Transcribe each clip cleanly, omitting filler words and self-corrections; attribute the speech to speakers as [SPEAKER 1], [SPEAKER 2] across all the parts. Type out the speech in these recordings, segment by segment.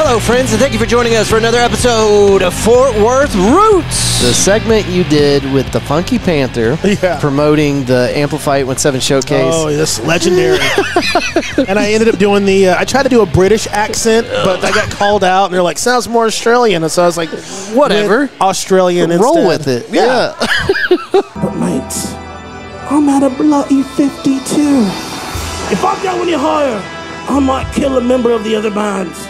[SPEAKER 1] Hello, friends, and thank you for joining us for another episode of Fort Worth Roots. The segment you did with the Funky Panther promoting the Amplify 817 showcase.
[SPEAKER 2] Oh, that's legendary. And I ended up doing the, I tried to do a British accent, but I got called out, and they're like, sounds more Australian. And so I was like,
[SPEAKER 1] whatever.
[SPEAKER 2] Australian instead.
[SPEAKER 1] Roll with it. Yeah.
[SPEAKER 2] But, mate, I'm at a bloody 52. If I go any higher, I might kill a member of the other bands.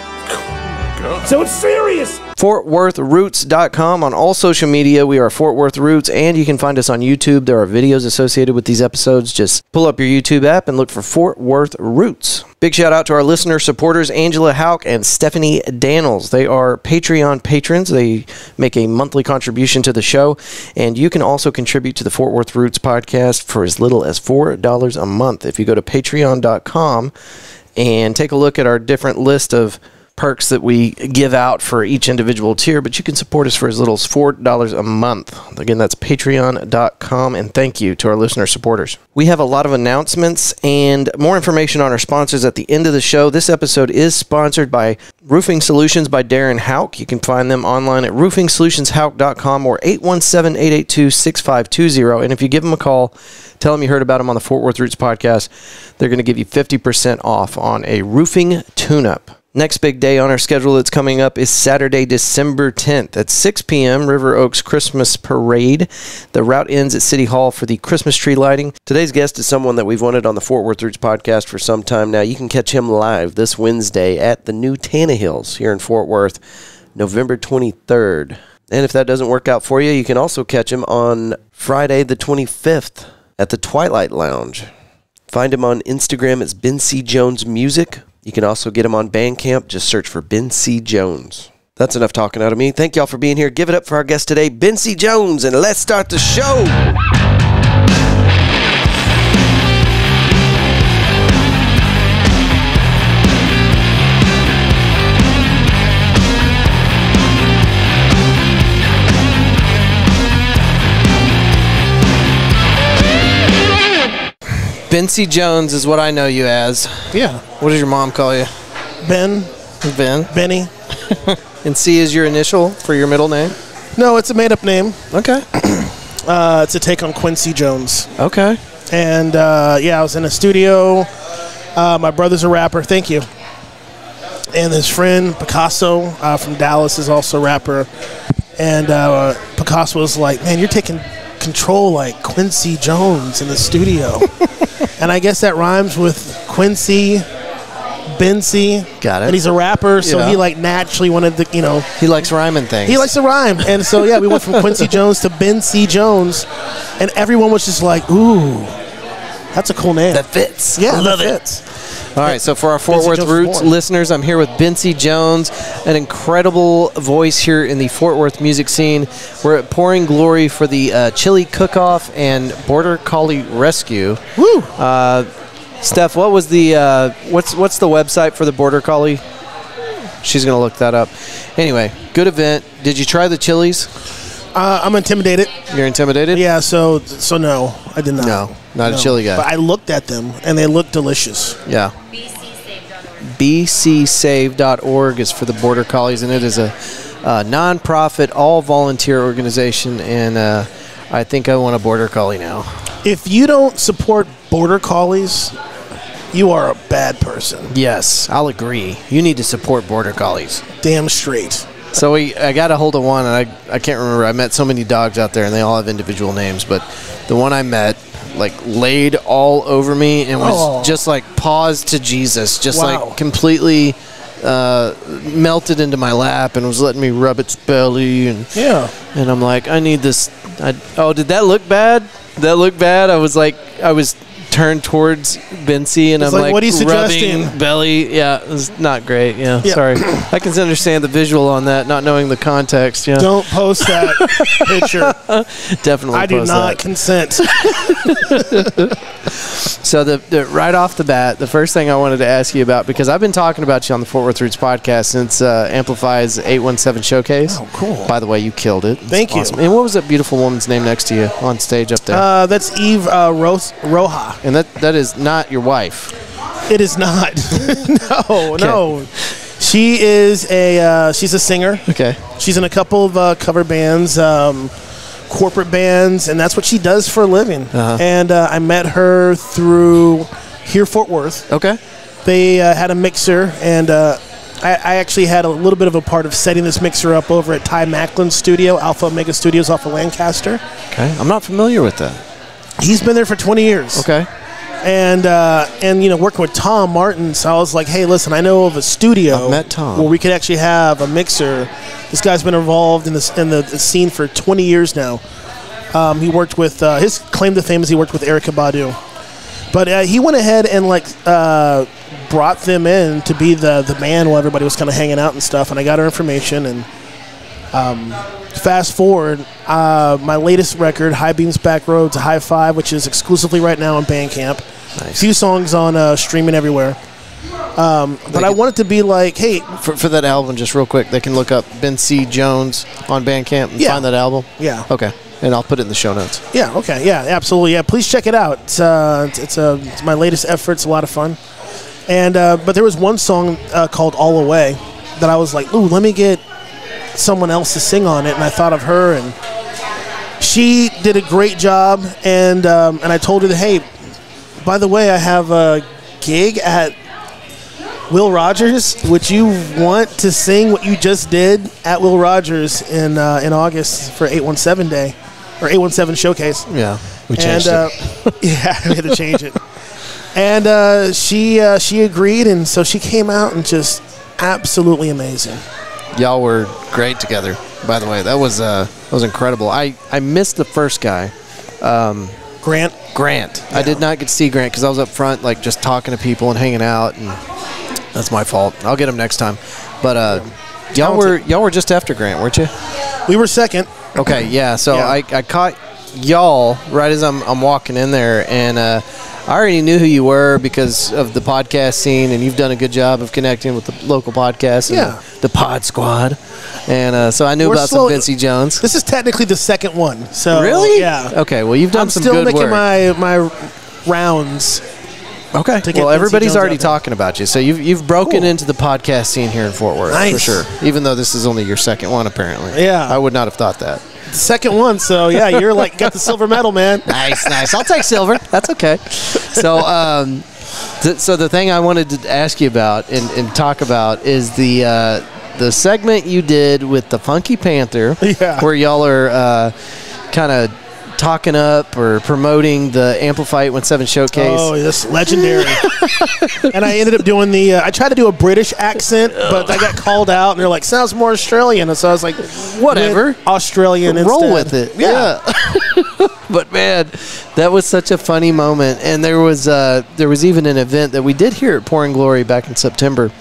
[SPEAKER 2] So it's serious.
[SPEAKER 1] FortWorthRoots.com on all social media. We are Fort Worth Roots, and you can find us on YouTube. There are videos associated with these episodes. Just pull up your YouTube app and look for Fort Worth Roots. Big shout out to our listener supporters, Angela Hauk and Stephanie Daniels. They are Patreon patrons. They make a monthly contribution to the show, and you can also contribute to the Fort Worth Roots podcast for as little as $4 a month. If you go to patreon.com and take a look at our different list of perks that we give out for each individual tier, but you can support us for as little as $4 a month. Again, that's patreon.com, and thank you to our listener supporters. We have a lot of announcements and more information on our sponsors at the end of the show. This episode is sponsored by Roofing Solutions by Darren Hauk. You can find them online at roofingsolutionshauk.com or 817-882-6520. And if you give them a call, tell them you heard about them on the Fort Worth Roots podcast, they're going to give you 50% off on a roofing tune-up. Next big day on our schedule that's coming up is Saturday, December 10th at 6 p.m., River Oaks Christmas Parade. The route ends at City Hall for the Christmas tree lighting. Today's guest is someone that we've wanted on the Fort Worth Roots podcast for some time now. You can catch him live this Wednesday at the new Tannahills here in Fort Worth, November 23rd. And if that doesn't work out for you, you can also catch him on Friday, the 25th at the Twilight Lounge. Find him on Instagram as BenCJones Music. You can also get him on Bandcamp. Just search for BenCJones. That's enough talking out of me. Thank y'all for being here. Give it up for our guest today, BenCJones, and let's start the show. BenCJones is what I know you as.
[SPEAKER 2] Yeah.
[SPEAKER 1] What does your mom call you?
[SPEAKER 2] Ben. Benny.
[SPEAKER 1] And C is your initial for your middle name?
[SPEAKER 2] No, it's a made-up name.
[SPEAKER 1] Okay.
[SPEAKER 2] It's a take on Quincy Jones.
[SPEAKER 1] Okay.
[SPEAKER 2] And, yeah, I was in a studio. My brother's a rapper. Thank you. And his friend, Picasso, from Dallas, is also a rapper. And Picasso was like, man, you're taking control like Quincy Jones in the studio. And I guess that rhymes with Quincy, Bency.
[SPEAKER 1] Got it.
[SPEAKER 2] And he's a rapper, so he like naturally wanted to, you know.
[SPEAKER 1] He likes rhyming things.
[SPEAKER 2] He likes to rhyme. And so, yeah, we went from Quincy Jones to BenCJones. And everyone was just like, ooh, that's a cool name.
[SPEAKER 1] That fits.
[SPEAKER 2] Yeah,
[SPEAKER 1] I love
[SPEAKER 2] that
[SPEAKER 1] it.
[SPEAKER 2] fits.
[SPEAKER 1] All right, so for our Fort Worth Roots listeners, I'm here with BenCJones, an incredible voice here in the Fort Worth music scene. We're at Pouring Glory for the Chili Cook-Off and Border Collie Rescue.
[SPEAKER 2] Woo!
[SPEAKER 1] Steph, what was the what's the website for the Border Collie? She's gonna look that up. Anyway, good event. Did you try the chilies?
[SPEAKER 2] I'm intimidated.
[SPEAKER 1] You're intimidated?
[SPEAKER 2] Yeah, so no, I did not.
[SPEAKER 1] No, not a chili guy.
[SPEAKER 2] But I looked at them, and they looked delicious.
[SPEAKER 1] Yeah. BCSave.org is for the Border Collies, and it is a non-profit, all-volunteer organization, and I think I want a Border Collie now.
[SPEAKER 2] If you don't support Border Collies, you are a bad person.
[SPEAKER 1] Yes, I'll agree. You need to support Border Collies.
[SPEAKER 2] Damn straight.
[SPEAKER 1] So I got a hold of one, and I can't remember. I met so many dogs out there, and they all have individual names, but the one I met, like, laid all over me and was just like paws to Jesus, just like completely melted into my lap and was letting me rub its belly. And I'm like, I need this. Oh, did that look bad? Did that look bad? I was turned towards Bency, and I'm like,
[SPEAKER 2] what are you suggesting?
[SPEAKER 1] Rubbing belly. Yeah, it was not great. Yeah, sorry. I can understand the visual on that, not knowing the context. Yeah.
[SPEAKER 2] Don't post that picture.
[SPEAKER 1] Definitely
[SPEAKER 2] I do not consent.
[SPEAKER 1] So right off the bat, the first thing I wanted to ask you about, because I've been talking about you on the Fort Worth Roots podcast since Amplify's 817 showcase.
[SPEAKER 2] Oh, cool.
[SPEAKER 1] By the way, you killed it.
[SPEAKER 2] Thank you.
[SPEAKER 1] And what was that beautiful woman's name next to you on stage up there?
[SPEAKER 2] That's Eve Roja.
[SPEAKER 1] And that is not your wife.
[SPEAKER 2] It is not. No. She is she's a singer.
[SPEAKER 1] Okay.
[SPEAKER 2] She's in a couple of cover bands, corporate bands, and that's what she does for a living. And I met her through here, Fort Worth.
[SPEAKER 1] Okay. They
[SPEAKER 2] had a mixer, and I actually had a little bit of a part of setting this mixer up over at Ty Macklin's studio, Alpha Omega Studios off of Lancaster.
[SPEAKER 1] Okay. I'm not familiar with that.
[SPEAKER 2] He's been there for 20 years.
[SPEAKER 1] Okay.
[SPEAKER 2] And you know, working with Tom Martin, so I was like, hey, listen, I know of a studio
[SPEAKER 1] I've met Tom.
[SPEAKER 2] where we could actually have a mixer. This guy's been involved in the scene for 20 years now. He worked with his claim to fame is he worked with Erykah Badu, but he went ahead and brought them in to be the man while everybody was kind of hanging out and stuff. And I got her information, and fast forward, my latest record, High Beams Back Roads, High Five, which is exclusively right now on Bandcamp.
[SPEAKER 1] Nice.
[SPEAKER 2] Few songs on streaming everywhere. But I want it to be like, hey,
[SPEAKER 1] for that album, just real quick, they can look up BenCJones on Bandcamp and find that album.
[SPEAKER 2] Yeah.
[SPEAKER 1] Okay. And I'll put it in the show notes.
[SPEAKER 2] Yeah. Okay. Yeah. Absolutely. Yeah. Please check it out. It's my latest effort. It's a lot of fun. And but there was one song called All Away that I was like, ooh, let me get someone else to sing on it, and I thought of her, and she did a great job. And I told her that, hey, by the way, I have a gig at Will Rogers. Would you want to sing what you just did at Will Rogers in August for 817 Day or 817 Showcase?
[SPEAKER 1] Yeah, we changed it.
[SPEAKER 2] Yeah, we had to change it. And she agreed, and so she came out and just absolutely amazing.
[SPEAKER 1] Y'all were great together, by the way. That was incredible. I missed the first guy.
[SPEAKER 2] Grant.
[SPEAKER 1] Yeah. I did not get to see Grant because I was up front, just talking to people and hanging out, and that's my fault. I'll get him next time. But y'all were just after Grant, weren't you?
[SPEAKER 2] We were second.
[SPEAKER 1] Okay, yeah. So I caught y'all right as I'm walking in there, and I already knew who you were because of the podcast scene, and you've done a good job of connecting with the local podcasts and the Pod Squad. And so I knew about some BenCJones.
[SPEAKER 2] This is technically the second one. So
[SPEAKER 1] really?
[SPEAKER 2] Yeah.
[SPEAKER 1] Okay, well, you've done some good work.
[SPEAKER 2] I'm still making my rounds.
[SPEAKER 1] Okay. Well, everybody's already talking about you. So you've broken into the podcast scene here in Fort Worth.
[SPEAKER 2] Nice.
[SPEAKER 1] For sure. Even though this is only your second one, apparently.
[SPEAKER 2] Yeah.
[SPEAKER 1] I would not have thought that.
[SPEAKER 2] Second one, so yeah, you're got the silver medal, man.
[SPEAKER 1] Nice. I'll take silver. That's okay. So, so the thing I wanted to ask you about and talk about is the segment you did with the Funky Panther, where y'all are kind of talking up or promoting the Amplify 817 showcase.
[SPEAKER 2] Oh, that's legendary. And I ended up doing I tried to do a British accent, but I got called out, and they're like, sounds more Australian. And so I was like,
[SPEAKER 1] whatever.
[SPEAKER 2] Australian instead.
[SPEAKER 1] Roll with it. Yeah. But, man, that was such a funny moment. And there was even an event that we did here at Pouring Glory back in September.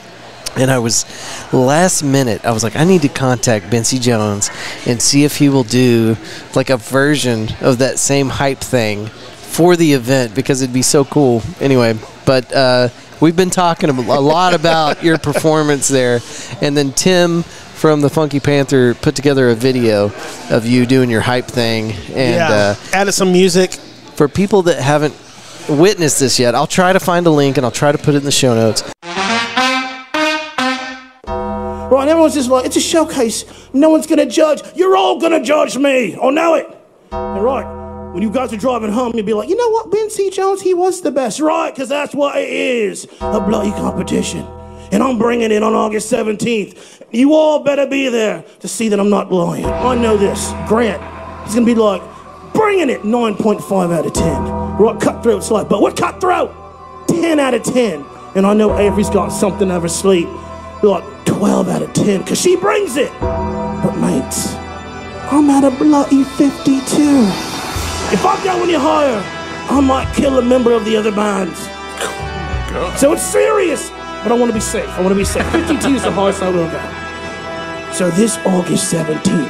[SPEAKER 1] And I was, last minute, I was like, I need to contact BenCJones and see if he will do a version of that same hype thing for the event, because it'd be so cool. Anyway, but we've been talking a lot about your performance there. And then Tim from the Funky Panther put together a video of you doing your hype thing. And
[SPEAKER 2] added some music.
[SPEAKER 1] For people that haven't witnessed this yet, I'll try to find a link and I'll try to put it in the show notes.
[SPEAKER 3] Right, and everyone's just like, it's a showcase. No one's going to judge. You're all going to judge me. I know it. And right, when you guys are driving home, you'll be like, you know what, BenCJones, he was the best. Right, because that's what it is. A bloody competition. And I'm bringing it on August 17th. You all better be there to see that I'm not lying. I know this. Grant, he's going to be like, bringing it 9.5 out of 10. Right, Cutthroat's like, but what Cutthroat? 10 out of 10. And I know Avery's got something up her sleeve. Like 12 out of 10, because she brings it. But mates, I'm at a bloody 52. If I go any higher, I might kill a member of the other bands. So it's serious, but I want to be safe. 52 is the highest I will go. So this August 17th,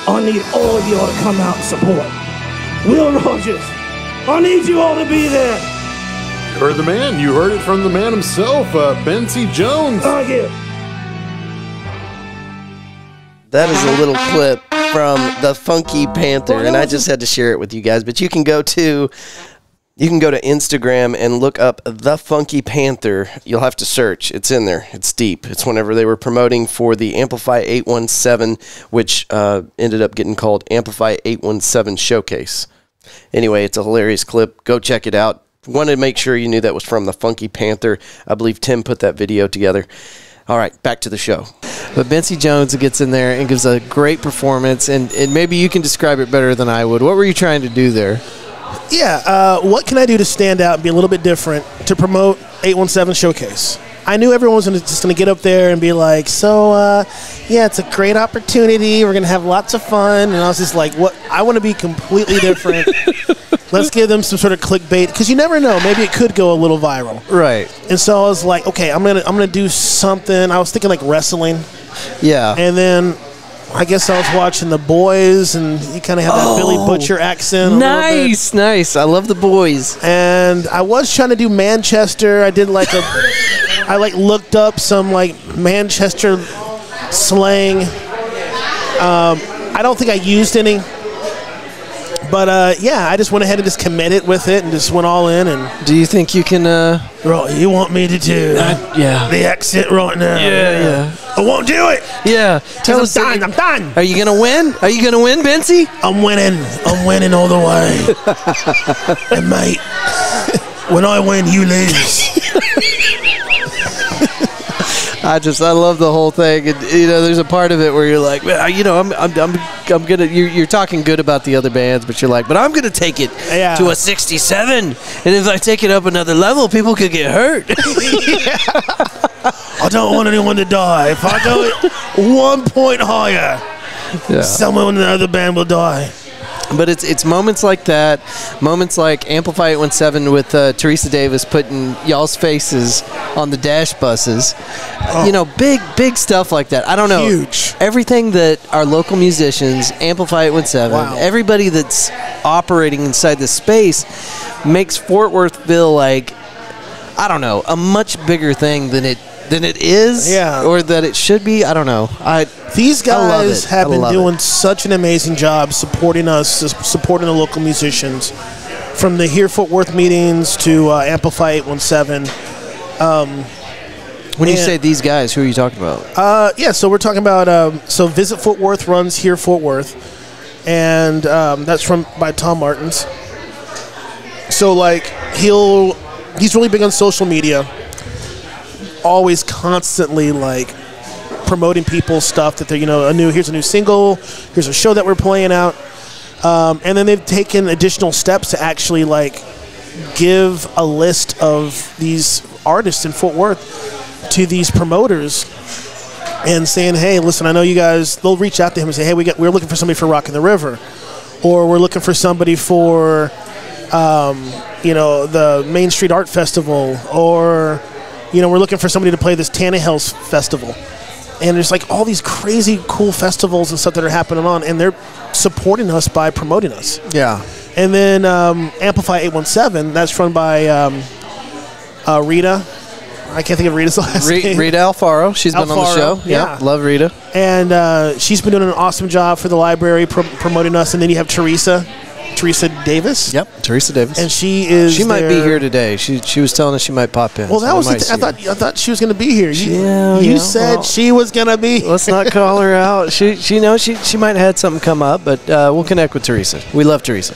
[SPEAKER 3] I need all of y'all to come out and support. Will Rogers, I need you all to be there.
[SPEAKER 4] You heard the man. You heard it from the man himself, BenCJones.
[SPEAKER 3] Oh, yeah.
[SPEAKER 5] That is a little clip from the Funky Panther, and I just had to share it with you guys. But you can go to
[SPEAKER 1] You can go to Instagram and look up The Funky Panther. You'll have to search. It's in there. It's deep. It's whenever they were promoting for the Amplify 817, which ended up getting called Amplify 817 Showcase. Anyway, it's a hilarious clip. Go check it out. Wanted to make sure you knew that was from The Funky Panther. I believe Tim put that video together. All right, back to the show. But BenCJones gets in there and gives a great performance, and maybe you can describe it better than I would. What were you trying to do there?
[SPEAKER 2] Yeah, what can I do to stand out and be a little bit different to promote 817 Showcase? I knew everyone was just going to get up there and be like, so, yeah, it's a great opportunity. We're going to have lots of fun. And I was just like, what? I want to be completely different. Let's give them some sort of clickbait, because you never know. Maybe it could go a little viral.
[SPEAKER 1] Right.
[SPEAKER 2] And so I was like, okay, I'm gonna do something. I was thinking like wrestling.
[SPEAKER 1] Yeah.
[SPEAKER 2] And then I guess I was watching The Boys, and you kind of have that Billy Butcher accent.
[SPEAKER 1] Nice, nice. I love The Boys.
[SPEAKER 2] And I was trying to do Manchester. I did like I looked up some like Manchester slang. I don't think I used any. But, yeah, I just went ahead and just committed with it and just went all in. And
[SPEAKER 1] do you think you can...
[SPEAKER 2] Right, you want me to do the accent right now?
[SPEAKER 1] Yeah.
[SPEAKER 2] I won't do it.
[SPEAKER 1] Yeah. Tell us.
[SPEAKER 2] I'm done.
[SPEAKER 1] Are you going to win? Are you going to win, Bency?
[SPEAKER 2] I'm winning. I'm winning all the way. And, mate, when I win, you lose.
[SPEAKER 1] I love the whole thing, and there's a part of it where you're like, well, I'm gonna. You're talking good about the other bands, but you're like, but I'm gonna take it to a 67, and if I take it up another level, people could get hurt.
[SPEAKER 2] I don't want anyone to die. If I go 1 point higher, someone in the other band will die.
[SPEAKER 1] But it's moments like that, moments like Amplify 817 with Teresa Davis putting y'all's faces on the dash buses. Big stuff like that. I don't know.
[SPEAKER 2] Huge.
[SPEAKER 1] Everything that our local musicians, Amplify 817, everybody that's operating inside this space makes Fort Worth feel like, I don't know, a much bigger thing than it is, or that it should be. I don't know.
[SPEAKER 2] These guys have been doing such an amazing job supporting us, supporting the local musicians, from the Here Fort Worth meetings to Amplify 817.
[SPEAKER 1] When you say these guys, who are you talking about?
[SPEAKER 2] So we're talking about Visit Fort Worth runs Here Fort Worth, and that's by Tom Martins. So like he's really big on social media. Always constantly like promoting people's stuff that they're here's a new single, here's a show that we're playing out, and then they've taken additional steps to actually like give a list of these artists in Fort Worth to these promoters and saying, hey, listen, I know you guys. They'll reach out to him and say, hey, we're looking for somebody for Rockin' the River, or we're looking for somebody for the Main Street Art Festival, or we're looking for somebody to play this Tannahill festival. And there's like all these crazy cool festivals and stuff that are happening on, and they're supporting us by promoting us.
[SPEAKER 1] Yeah.
[SPEAKER 2] And then Amplify 817, that's run by Rita. I can't think of Rita's last name.
[SPEAKER 1] Rita Alfaro. She's been on the show.
[SPEAKER 2] Yeah.
[SPEAKER 1] Love Rita.
[SPEAKER 2] And she's been doing an awesome job for the library promoting us. And then you have Teresa Davis.
[SPEAKER 1] Yep, Teresa Davis.
[SPEAKER 2] And she
[SPEAKER 1] might be here today. She was telling us she might pop in.
[SPEAKER 2] Well, that was I thought she was going to be here. You said she was going to be.
[SPEAKER 1] Let's not call her out. She might have had something come up, but we'll connect with Teresa. We love Teresa.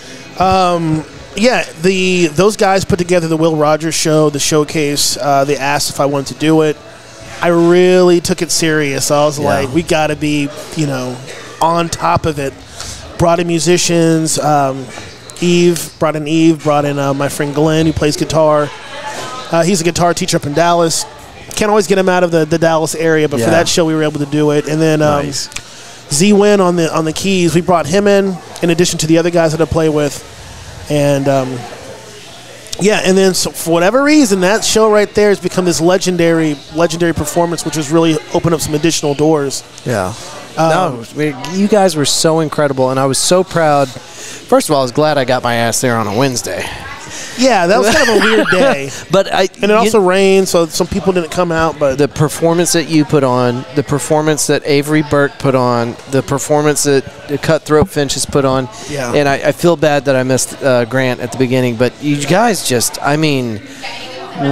[SPEAKER 2] Those guys put together the Will Rogers show, the showcase. They asked if I wanted to do it. I really took it serious. I was like, we got to be, on top of it. Brought in musicians. Eve, brought in my friend Glenn, who plays guitar. He's a guitar teacher up in Dallas. Can't always get him out of the Dallas area, but for that show we were able to do it. And then Z-Win on the keys, we brought him in addition to the other guys that I play with. And and then so for whatever reason, that show right there has become this legendary performance, which has really opened up some additional doors.
[SPEAKER 1] Yeah. You guys were so incredible, and I was so proud. First of all, I was glad I got my ass there on a Wednesday.
[SPEAKER 2] Yeah, that was kind of a weird day.
[SPEAKER 1] But
[SPEAKER 2] and it also rained, so some people didn't come out. But
[SPEAKER 1] the performance that you put on, the performance that Avery Burke put on, the performance that Cutthroat Finch has put on,
[SPEAKER 2] yeah.
[SPEAKER 1] And I feel bad that I missed Grant at the beginning, but you guys just, I mean,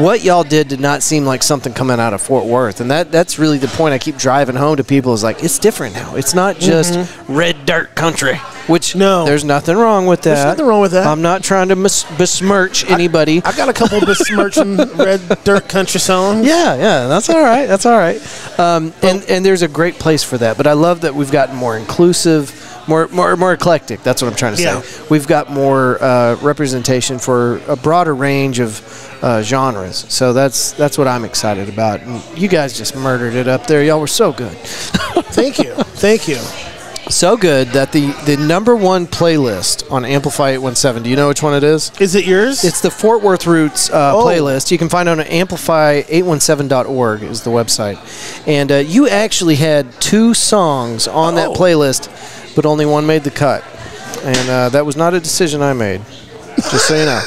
[SPEAKER 1] what y'all did not seem like something coming out of Fort Worth, and that's really the point I keep driving home to people is like, it's different now. It's not just red dirt country, which there's nothing wrong with that.
[SPEAKER 2] There's nothing wrong with that.
[SPEAKER 1] I'm not trying to besmirch anybody.
[SPEAKER 2] I got a couple besmirching red dirt country songs.
[SPEAKER 1] Yeah, that's all right. That's all right. And there's a great place for that, but I love that we've gotten more inclusive, more eclectic. That's what I'm trying to say. We've got more representation for a broader range of genres. So that's what I'm excited about. And you guys just murdered it up there. Y'all were so good.
[SPEAKER 2] Thank you.
[SPEAKER 1] So good that the #1 playlist on Amplify 817. Do you know which one it is?
[SPEAKER 2] Is it yours?
[SPEAKER 1] It's the Fort Worth Roots playlist. You can find it on amplify817.org is the website. And you actually had 2 songs on that playlist, but only one made the cut. And that was not a decision I made, just so you know.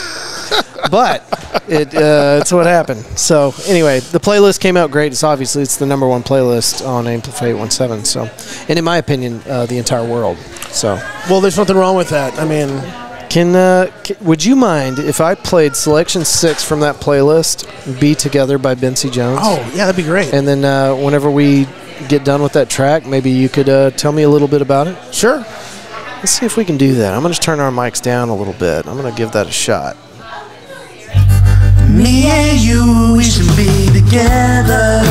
[SPEAKER 1] But it's what happened. So anyway, the playlist came out great. It's obviously the #1 playlist on Amplify 817. So, and in my opinion, the entire world. So,
[SPEAKER 2] well, there's nothing wrong with that. I mean,
[SPEAKER 1] would you mind if I played selection 6 from that playlist, "Be Together" by BenCJones?
[SPEAKER 2] Oh yeah, that'd be great.
[SPEAKER 1] And then whenever we get done with that track, maybe you could tell me a little bit about it.
[SPEAKER 2] Sure.
[SPEAKER 1] Let's see if we can do that. I'm going to turn our mics down a little bit. I'm going to give that a shot.
[SPEAKER 6] Me and you, we should be together.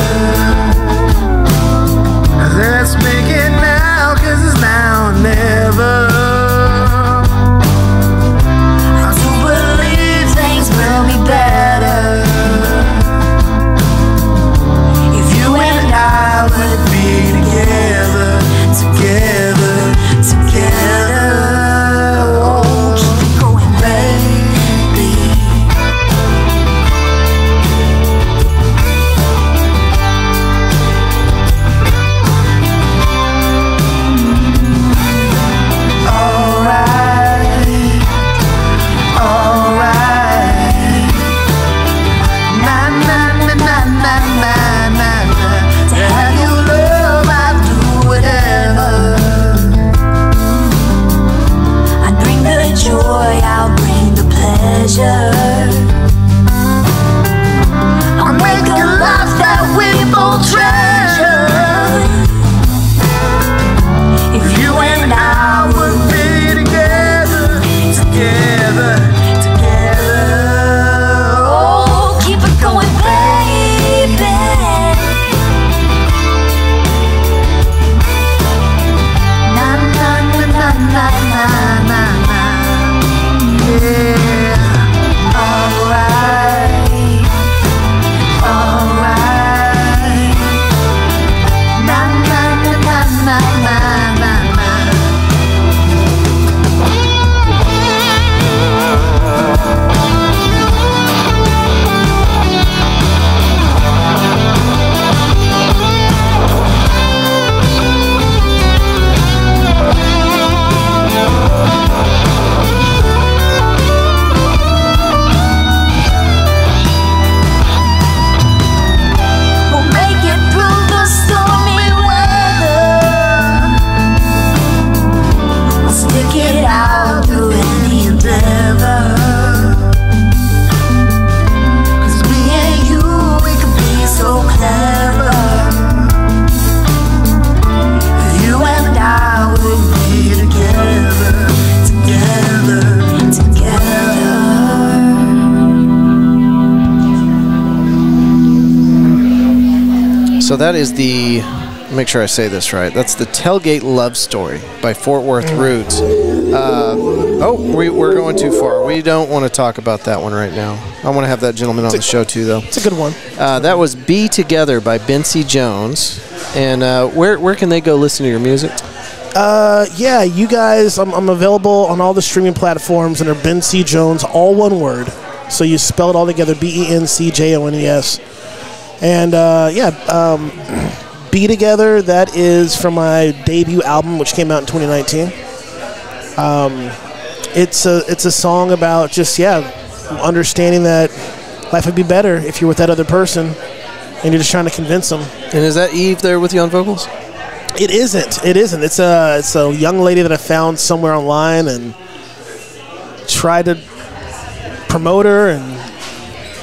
[SPEAKER 6] Let's make it now, 'cause it's now or never. I do believe things will be better if you and I would be together, together, together. Oh, keep it going, baby. I'll make a life that we both treasure. If you and I would be together, together, together. Oh, keep it going, baby. Na na na na na na na. Yeah.
[SPEAKER 1] So that is make sure I say this right. That's the Tailgate Love Story by Fort Worth Roots. We're going too far. We don't want to talk about that one right now. I want to have that gentleman on the show too, though.
[SPEAKER 2] It's a good one.
[SPEAKER 1] That was "Be Together" by BenCJones. And where can they go listen to your music?
[SPEAKER 2] Yeah, you guys, I'm available on all the streaming platforms under BenCJones, all one word. So you spell it all together, BenCJones. And Be Together, that is from my debut album, which came out in 2019. It's a song about just, understanding that life would be better if you're with that other person and you're just trying to convince them.
[SPEAKER 1] And is that Eve there with you on vocals?
[SPEAKER 2] It isn't. It isn't. It's a young lady that I found somewhere online and tried to promote her and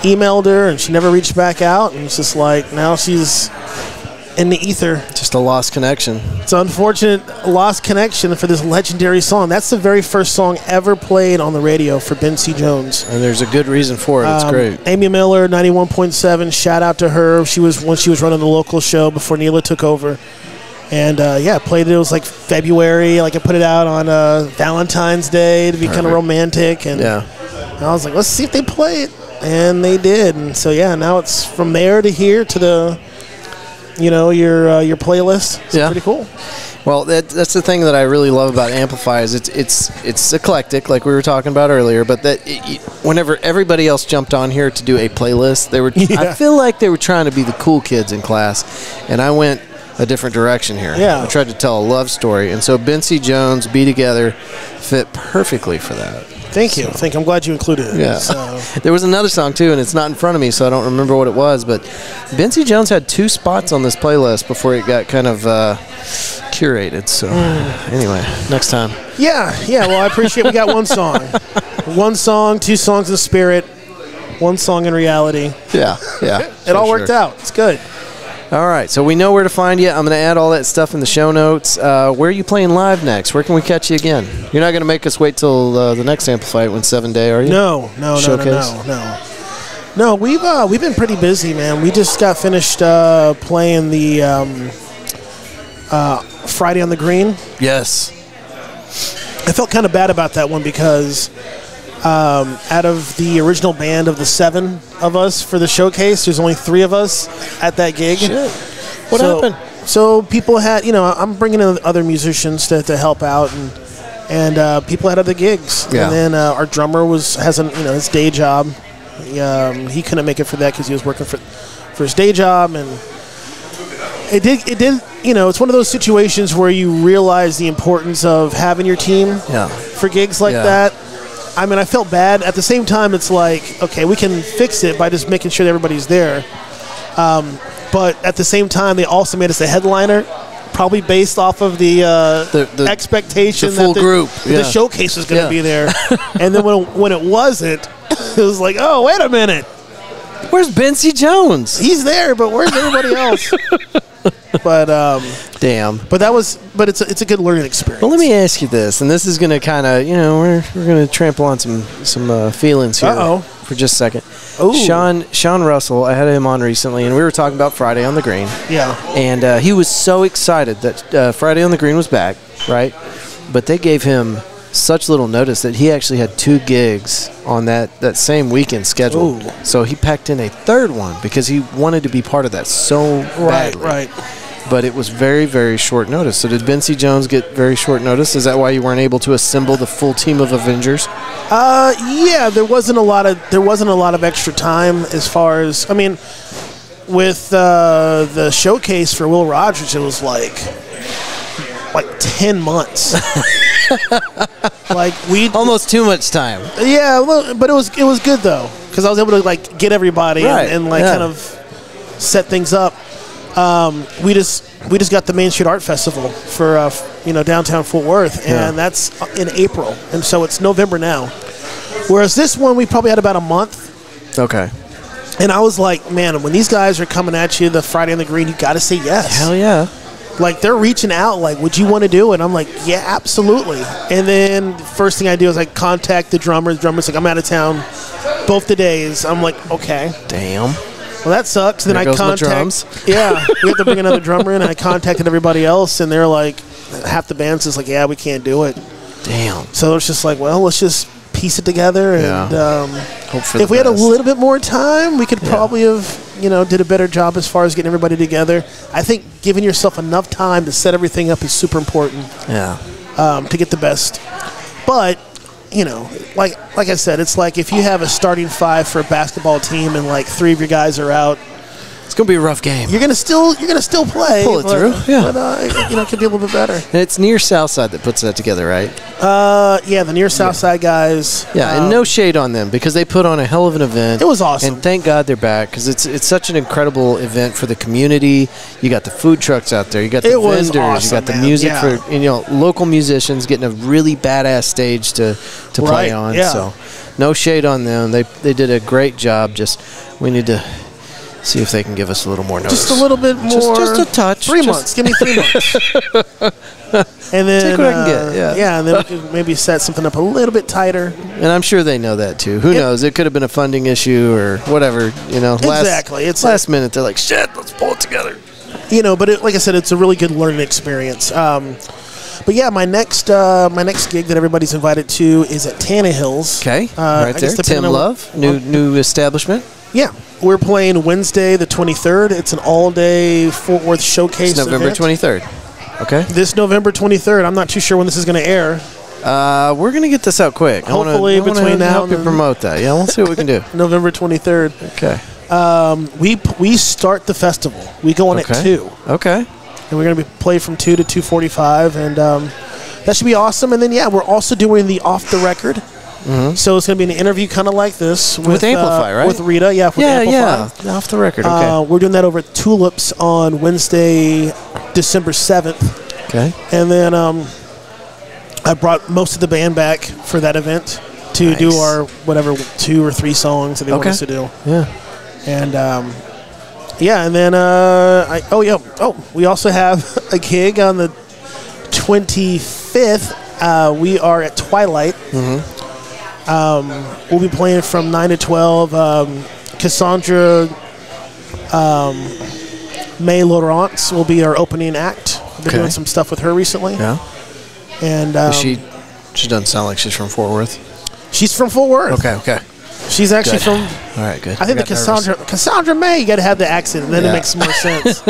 [SPEAKER 2] emailed her, and she never reached back out. And it's just like now she's in the ether.
[SPEAKER 1] Just a lost connection.
[SPEAKER 2] It's an unfortunate lost connection for this legendary song. That's the very first song ever played on the radio for BenCJones.
[SPEAKER 1] And there's a good reason for it. It's great.
[SPEAKER 2] Amy Miller, 91.7. Shout out to her. She was when she was running the local show before Neela took over. And played it. It was like February. Like I put it out on Valentine's Day to be kind of romantic. And I was like, let's see if they play it. And they did. And so now it's from there to here to the, your playlist. It's pretty cool.
[SPEAKER 1] Well, that's the thing that I really love about Amplify is it's eclectic, like we were talking about earlier. But whenever everybody else jumped on here to do a playlist, they were. I feel like they were trying to be the cool kids in class, and I went a different direction here. I tried to tell a love story, and so BenCJones, Be Together, fit perfectly for that.
[SPEAKER 2] Thank you. I'm glad you included it.
[SPEAKER 1] Yeah.
[SPEAKER 2] So.
[SPEAKER 1] There was another song, too, and it's not in front of me, so I don't remember what it was. But BenCJones had 2 spots on this playlist before it got kind of curated. So, anyway, next time.
[SPEAKER 2] Yeah. Well, I appreciate we got one song. 1 song, 2 songs in spirit, 1 song in reality.
[SPEAKER 1] Yeah.
[SPEAKER 2] It all worked out. It's good.
[SPEAKER 1] All right, so we know where to find you. I'm going to add all that stuff in the show notes. Where are you playing live next? Where can we catch you again? You're not going to make us wait till the next Amplify when 7 Day, are you?
[SPEAKER 2] No. No, we've been pretty busy, man. We just got finished playing the Friday on the Green.
[SPEAKER 1] Yes.
[SPEAKER 2] I felt kind of bad about that one because out of the original band of the 7 of us for the showcase, there's only 3 of us at that gig.
[SPEAKER 1] Shit. What happened?
[SPEAKER 2] So people had, I'm bringing in other musicians to help out, and people had other gigs.
[SPEAKER 1] Yeah.
[SPEAKER 2] And then our drummer has his day job. He couldn't make it for that because he was working for his day job, and it did. It's one of those situations where you realize the importance of having your team for gigs like that. I mean, I felt bad. At the same time, it's like, okay, we can fix it by just making sure that everybody's there. But at the same time, they also made us a headliner, probably based off of the expectation
[SPEAKER 1] the full
[SPEAKER 2] that
[SPEAKER 1] group.
[SPEAKER 2] The showcase was going to be there. And then when it wasn't, it was like, oh, wait a minute.
[SPEAKER 1] Where's BenCJones?
[SPEAKER 2] He's there, but where's everybody else? But
[SPEAKER 1] damn.
[SPEAKER 2] But it's a good learning experience.
[SPEAKER 1] Well, let me ask you this, and this is going to kind of, we're going to trample on some feelings here for just a second.
[SPEAKER 2] Ooh.
[SPEAKER 1] Sean Russell, I had him on recently, and we were talking about Friday on the Green.
[SPEAKER 2] Yeah.
[SPEAKER 1] And he was so excited that Friday on the Green was back, right? But they gave him such little notice that he actually had 2 gigs on that same weekend scheduled.
[SPEAKER 2] Ooh.
[SPEAKER 1] So he packed in a 3rd one because he wanted to be part of that so badly.
[SPEAKER 2] Right.
[SPEAKER 1] But it was very, very short notice. So did BenCJones get very short notice? Is that why you weren't able to assemble the full team of Avengers?
[SPEAKER 2] Yeah, there wasn't a lot of extra time as far as with the showcase for Will Rogers, it was like 10 months. We
[SPEAKER 1] almost too much time.
[SPEAKER 2] Yeah, well, but it was good though because I was able to get everybody and kind of set things up. We just got the Main Street Art Festival for downtown Fort Worth, and that's in April, and so it's November now. Whereas this one we probably had about a month.
[SPEAKER 1] Okay.
[SPEAKER 2] And I was like, man, when these guys are coming at you the Friday on the Green, you got to say yes.
[SPEAKER 1] Hell yeah.
[SPEAKER 2] They're reaching out, would you want to do it? I'm like, yeah, absolutely. And then first thing I do is I contact the drummer. The drummer's like, I'm out of town both the days. I'm like, okay.
[SPEAKER 1] Damn.
[SPEAKER 2] Well, that sucks. Then I contact.
[SPEAKER 1] Drums.
[SPEAKER 2] Yeah, we have to bring another drummer in. And I contacted everybody else, and they're like, half the band's just like, yeah, we can't do it.
[SPEAKER 1] Damn.
[SPEAKER 2] So it's just like, well, let's just piece it together. And if we had a little bit more time, we could probably have, did a better job as far as getting everybody together. I think giving yourself enough time to set everything up is super important.
[SPEAKER 1] Yeah.
[SPEAKER 2] To get the best. But, like I said, it's like if you have a starting 5 for a basketball team and 3 of your guys are out,
[SPEAKER 1] It's gonna be a rough game.
[SPEAKER 2] You're gonna still play.
[SPEAKER 1] Pull it
[SPEAKER 2] but,
[SPEAKER 1] through, yeah.
[SPEAKER 2] But it could be a little bit better.
[SPEAKER 1] And it's near Southside that puts that together, right?
[SPEAKER 2] Yeah, the near Southside guys.
[SPEAKER 1] Yeah, and no shade on them because they put on a hell of an event.
[SPEAKER 2] It was awesome.
[SPEAKER 1] And thank God they're back because it's such an incredible event for the community. You got the food trucks out there. You got the vendors.
[SPEAKER 2] Awesome,
[SPEAKER 1] you got the
[SPEAKER 2] man.
[SPEAKER 1] music for local musicians getting a really badass stage to play on.
[SPEAKER 2] Yeah.
[SPEAKER 1] So no shade on them. They did a great job. Just we need to see if they can give us a little more notice.
[SPEAKER 2] Just a little bit more.
[SPEAKER 1] Just a touch.
[SPEAKER 2] 3 months. Give me 3 months. And then
[SPEAKER 1] take what I can get. Yeah.
[SPEAKER 2] And then we could maybe set something up a little bit tighter.
[SPEAKER 1] And I'm sure they know that too. Who knows? It could have been a funding issue or whatever.
[SPEAKER 2] Exactly.
[SPEAKER 1] It's last minute. They're like, shit, let's pull it together.
[SPEAKER 2] But like I said, it's a really good learning experience. But yeah, my next gig that everybody's invited to is at Tannahill's.
[SPEAKER 1] Okay, right there. Tim Love, new establishment.
[SPEAKER 2] Yeah, we're playing Wednesday the 23rd. It's an all-day Fort Worth showcase.
[SPEAKER 1] It's November 23rd. Okay.
[SPEAKER 2] This November 23rd. I'm not too sure when this is going to air.
[SPEAKER 1] We're going to get this out quick.
[SPEAKER 2] Hopefully between now
[SPEAKER 1] and help you promote that. Yeah, we'll see what we can do.
[SPEAKER 2] November 23rd.
[SPEAKER 1] Okay.
[SPEAKER 2] We start the festival. We go on at 2.
[SPEAKER 1] Okay.
[SPEAKER 2] And we're going to play from 2 to 2:45, and that should be awesome. And then we're also doing the off the record. Mm-hmm. So it's going to be an interview kind of like this
[SPEAKER 1] with Amplify, right?
[SPEAKER 2] With Rita, with Amplify.
[SPEAKER 1] Yeah, off the record. Okay.
[SPEAKER 2] We're doing that over at Tulips on Wednesday, December 7th.
[SPEAKER 1] Okay.
[SPEAKER 2] And then I brought most of the band back for that event to do our 2 or 3 songs that they want us to do.
[SPEAKER 1] Yeah.
[SPEAKER 2] And and then we also have a gig on the 25th. We are at Twilight. Mm-hmm. We'll be playing from 9 to 12. Cassandra May Laurence will be our opening act. I've been doing some stuff with her recently.
[SPEAKER 1] Yeah.
[SPEAKER 2] And
[SPEAKER 1] she doesn't sound like she's from Fort Worth.
[SPEAKER 2] She's from Fort Worth.
[SPEAKER 1] Okay.
[SPEAKER 2] She's actually from.
[SPEAKER 1] All right, good.
[SPEAKER 2] I think the Cassandra May. You got to have the accent, and then it makes more sense.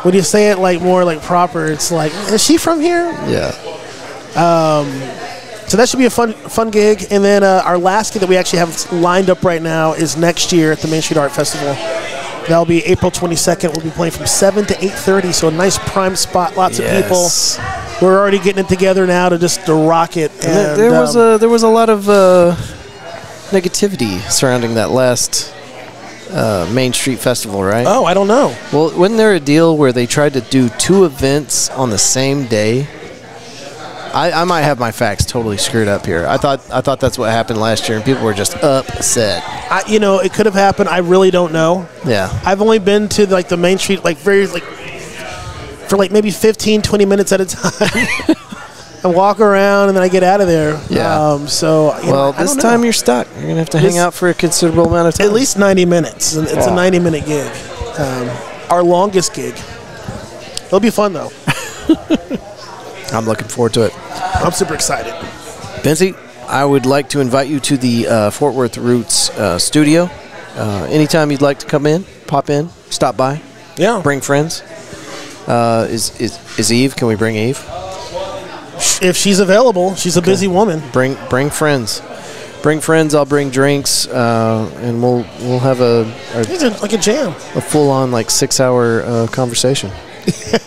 [SPEAKER 2] When you say it more proper, it's like, is she from here?
[SPEAKER 1] Yeah.
[SPEAKER 2] So that should be a fun gig, and then our last gig that we actually have lined up right now is next year at the Main Street Art Festival. That'll be April 22nd. We'll be playing from 7 to 8:30, so a nice prime spot. Lots of people. We're already getting it together now to rock it. And
[SPEAKER 1] there was a lot of negativity surrounding that last Main Street Festival, right?
[SPEAKER 2] Oh, I don't know.
[SPEAKER 1] Well, wasn't there a deal where they tried to do 2 events on the same day? I might have my facts totally screwed up here. I thought that's what happened last year, and people were just upset.
[SPEAKER 2] It could have happened. I really don't know.
[SPEAKER 1] Yeah.
[SPEAKER 2] I've only been to the Main Street for maybe 15, 20 minutes at a time. I walk around and then I get out of there.
[SPEAKER 1] Yeah. This time you're stuck. You're gonna have to hang out for a considerable amount of time.
[SPEAKER 2] At least 90 minutes. It's a 90-minute gig. Our longest gig. It'll be fun though.
[SPEAKER 1] I'm looking forward to it.
[SPEAKER 2] I'm super excited.
[SPEAKER 1] Benzie, I would like to invite you to the Fort Worth Roots studio. Anytime you'd like to come in, pop in, stop by.
[SPEAKER 2] Yeah.
[SPEAKER 1] Bring friends. Is Eve? Can we bring Eve?
[SPEAKER 2] If she's available, she's a busy woman.
[SPEAKER 1] Bring friends. Bring friends. I'll bring drinks, and we'll have
[SPEAKER 2] like a jam,
[SPEAKER 1] a full-on 6-hour conversation.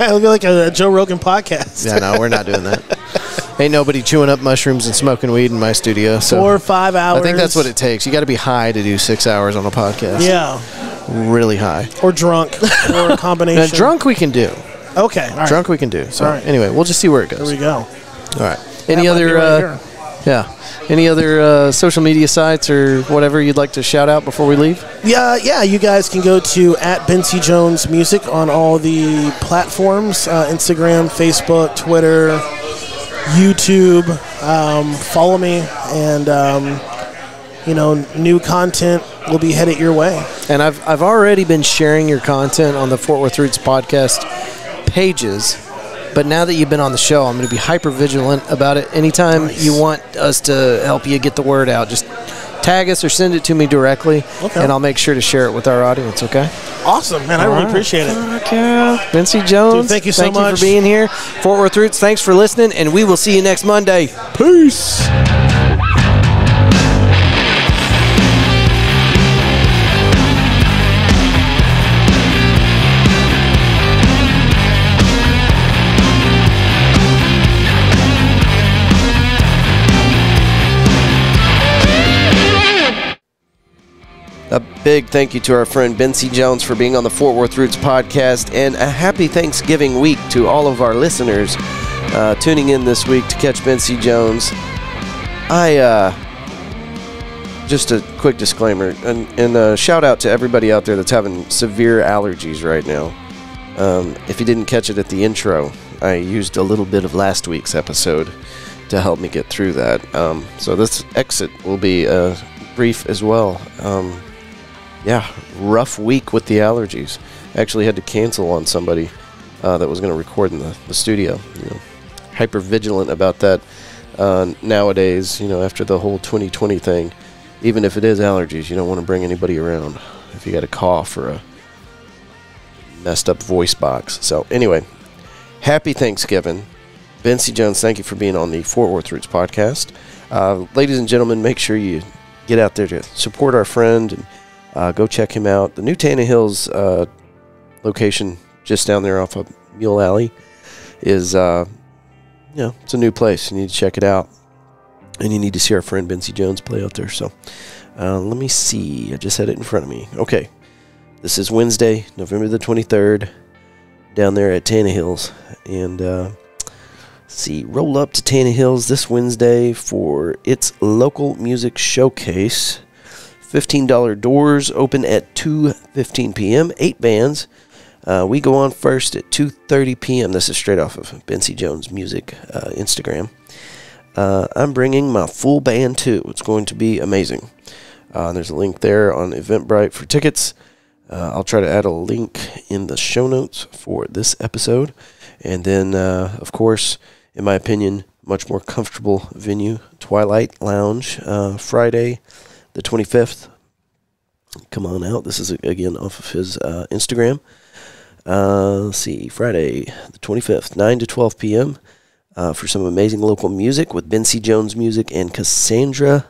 [SPEAKER 2] It'll be like a Joe Rogan podcast.
[SPEAKER 1] Yeah, no, we're not doing that. Ain't nobody chewing up mushrooms and smoking weed in my studio. So
[SPEAKER 2] 4 or 5 hours.
[SPEAKER 1] I think that's what it takes. You got to be high to do 6 hours on a podcast.
[SPEAKER 2] Yeah.
[SPEAKER 1] Really high.
[SPEAKER 2] Or drunk, or a combination.
[SPEAKER 1] Now, drunk we can do.
[SPEAKER 2] Okay. All right.
[SPEAKER 1] Drunk we can do. So
[SPEAKER 2] all right.
[SPEAKER 1] Anyway, we'll just see where it goes.
[SPEAKER 2] There we go.
[SPEAKER 1] All right. Any other? Any other social media sites or whatever you'd like to shout out before we leave?
[SPEAKER 2] Yeah. You guys can go to @BenCJones Music on all the platforms: Instagram, Facebook, Twitter, YouTube. Follow me, and new content will be headed your way.
[SPEAKER 1] And I've already been sharing your content on the Fort Worth Roots podcast pages. But now that you've been on the show, I'm going to be hyper vigilant about it. Anytime you want us to help you get the word out, just tag us or send it to me directly, and I'll make sure to share it with our audience, okay?
[SPEAKER 2] Awesome, man. I really appreciate it.
[SPEAKER 1] Okay. BenCJones,
[SPEAKER 2] thank you so much.
[SPEAKER 1] Thank you for being here. Fort Worth Roots, thanks for listening, and we will see you next Monday. Peace. Big thank you to our friend BenCJones for being on the Fort Worth Roots podcast, and a happy Thanksgiving week to all of our listeners tuning in this week to catch BenCJones. Just a quick disclaimer, and a shout out to everybody out there that's having severe allergies right now. If you didn't catch it at the intro, I used a little bit of last week's episode to help me get through that. So this exit will be brief as well. Yeah, rough week with the allergies. Actually had to cancel on somebody that was going to record in the studio. You know, hyper vigilant about that nowadays. You know, after the whole 2020 thing, even if it is allergies, you don't want to bring anybody around if you got a cough or a messed up voice box. So anyway, happy Thanksgiving. BenCJones, thank you for being on the Fort Worth Roots podcast. Ladies and gentlemen, make sure you get out there to support our friend and go check him out. The new Tannahill's location just down there off of Mule Alley is, it's a new place. You need to check it out. And you need to see our friend BenCJones play out there. So let me see. I just had it in front of me. Okay. This is Wednesday, November the 23rd, down there at Tannahill's. And see, roll up to Tannahill's this Wednesday for its local music showcase. $15 doors, open at 2:15 p.m., 8 bands. We go on first at 2:30 p.m. This is straight off of BenCJones Music Instagram. I'm bringing my full band too. It's going to be amazing. There's a link there on Eventbrite for tickets. I'll try to add a link in the show notes for this episode. And then, of course, in my opinion, much more comfortable venue, Twilight Lounge, Friday the 25th. Come on out. This is, again, off of his Instagram. Let's see, Friday the 25th, 9 to 12 p.m. For some amazing local music with BenCJones Music and Cassandra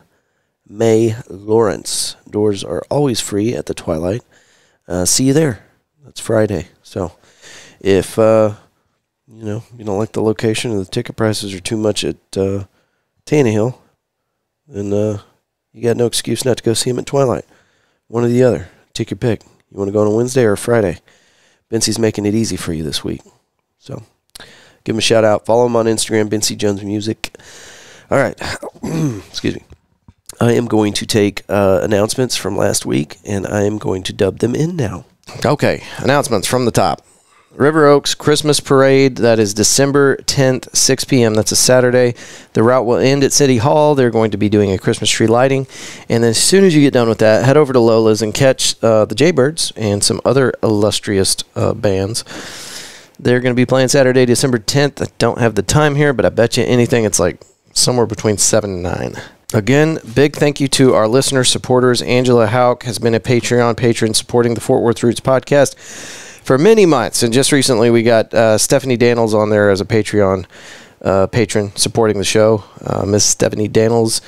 [SPEAKER 1] May Lawrence. Doors are always free at the Twilight. See you there. That's Friday. So if, you don't like the location and the ticket prices are too much at Tannahill, then you got no excuse not to go see him at Twilight. One or the other. Take your pick. You want to go on a Wednesday or a Friday? BenC's making it easy for you this week. So give him a shout out. Follow him on Instagram, BenCJones Music. All right. Excuse me. I am going to take announcements from last week, and I am going to dub them in now. Okay. Announcements from the top. River Oaks Christmas Parade, that is December 10th, 6 p.m. That's a Saturday. The route will end at City Hall. They're going to be doing a Christmas tree lighting. And then as soon as you get done with that, head over to Lola's and catch the Jaybirds and some other illustrious bands. They're going to be playing Saturday, December 10th. I don't have the time here, but I bet you anything it's like somewhere between 7 and 9. Again, big thank you to our listener supporters. Angela Hauk has been a Patreon patron supporting the Fort Worth Roots podcast for many months, and just recently we got Stephanie Daniels on there as a Patreon patron supporting the show. Miss Stephanie Daniels,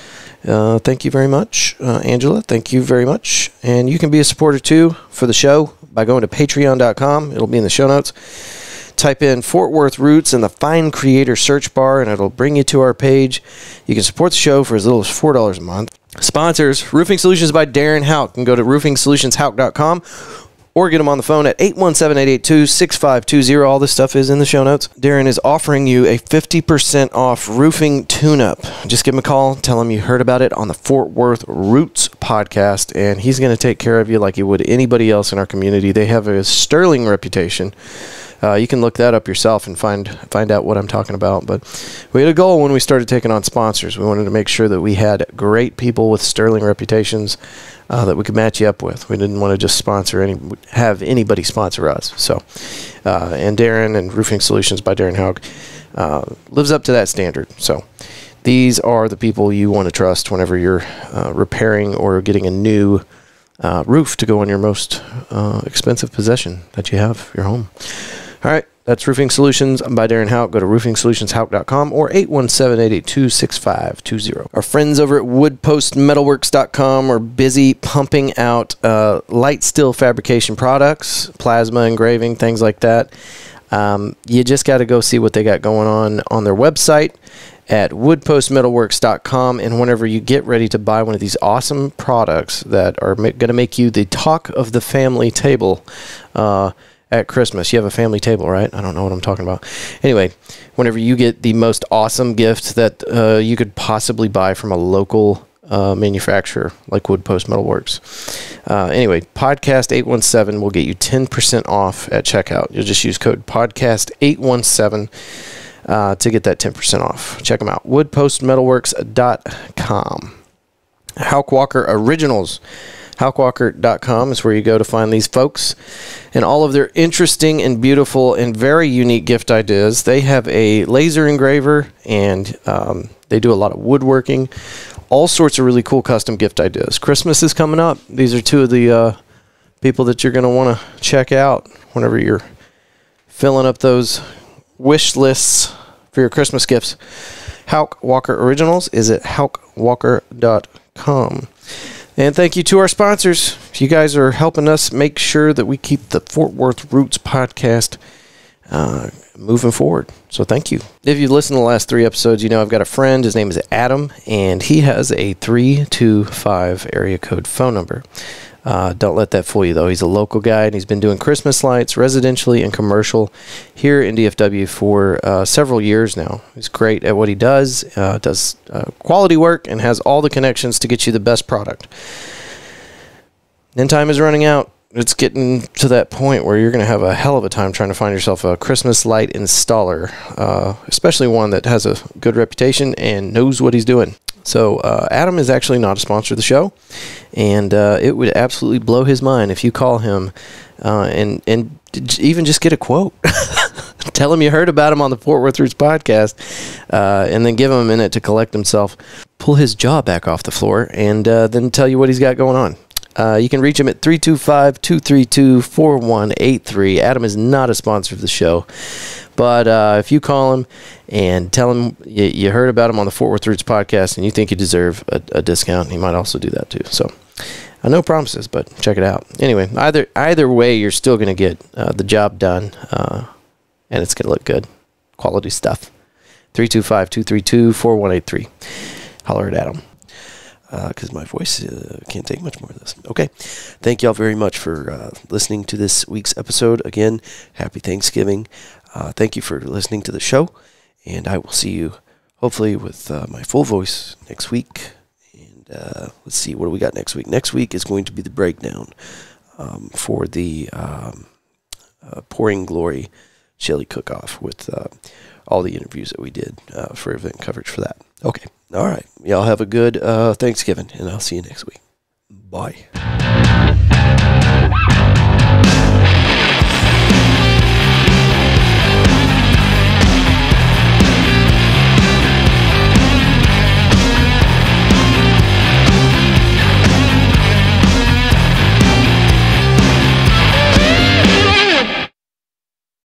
[SPEAKER 1] thank you very much. Angela, thank you very much. And you can be a supporter too for the show by going to patreon.com. It'll be in the show notes. Type in Fort Worth Roots in the Find Creator search bar, and it'll bring you to our page. You can support the show for as little as $4 a month. Sponsors, Roofing Solutions by Darren Hauk. You can go to roofingsolutionshauk.com or get them on the phone at 817-882-6520. All this stuff is in the show notes. Darren is offering you a 50% off roofing tune-up. Just give him a call. Tell him you heard about it on the Fort Worth Roots podcast, and he's going to take care of you like he would anybody else in our community. They have a sterling reputation. You can look that up yourself and find out what I'm talking about. But we had a goal when we started taking on sponsors. We wanted to make sure that we had great people with sterling reputations that we could match you up with. We didn't want to just have anybody sponsor us. So, and Darren and Roofing Solutions by Darren Hauk lives up to that standard. So these are the people you want to trust whenever you're repairing or getting a new roof to go on your most expensive possession that you have, your home. All right, that's Roofing Solutions by Darren Hauk. Go to roofingsolutionshauk.com or 817-882-6520. Our friends over at woodpostmetalworks.com are busy pumping out light steel fabrication products, plasma engraving, things like that. You just got to go see what they got going on their website. at woodpostmetalworks.com. And whenever you get ready to buy one of these awesome products that are going to make you the talk of the family table at Christmas. You have a family table, right? I don't know what I'm talking about. Anyway, whenever you get the most awesome gift that you could possibly buy from a local manufacturer like Wood Post Metalworks. Anyway, Podcast 817 will get you 10% off at checkout. You'll just use code Podcast 817 to get that 10% off. Check them out. woodpostmetalworks.com. Hauk Walker Originals. HaukWalker.com is where you go to find these folks and all of their interesting and beautiful and very unique gift ideas. They have a laser engraver, and they do a lot of woodworking, all sorts of really cool custom gift ideas. Christmas is coming up. These are two of the people that you're going to want to check out whenever you're filling up those wish lists for your Christmas gifts. Hauk Walker Originals is at HaukWalker.com. And thank you to our sponsors. You guys are helping us make sure that we keep the Fort Worth Roots podcast moving forward. So thank you. If you've listened to the last 3 episodes, you know I've got a friend. His name is Adam, and he has a 325 area code phone number. Don't let that fool you, though. He's a local guy, and he's been doing Christmas lights residentially and commercial here in DFW for several years now. He's great at what he does quality work, and has all the connections to get you the best product. Then time is running out. It's getting to that point where you're going to have a hell of a time trying to find yourself a Christmas light installer, especially one that has a good reputation and knows what he's doing. So Adam is actually not a sponsor of the show, and it would absolutely blow his mind if you call him and even just get a quote. Tell him you heard about him on the Fort Worth Roots podcast, and then give him a minute to collect himself, pull his jaw back off the floor, and then tell you what he's got going on. You can reach him at 325-232-4183. Adam is not a sponsor of the show, but if you call him and tell him you heard about him on the Fort Worth Roots podcast and you think you deserve a discount, he might also do that too. So no promises, but check it out. Anyway, either way, you're still going to get the job done, and it's going to look good. Quality stuff. 325-232-4183. Holler at Adam. Because my voice can't take much more of this. Okay. Thank y'all very much for listening to this week's episode. Again, happy Thanksgiving. Thank you for listening to the show. And I will see you, hopefully, with my full voice next week. And let's see, what do we got next week? Next week is going to be the breakdown for the Pouring Glory Chili Cook-Off with all the interviews that we did for event coverage for that. Okay. All right. Y'all have a good Thanksgiving, and I'll see you next week. Bye.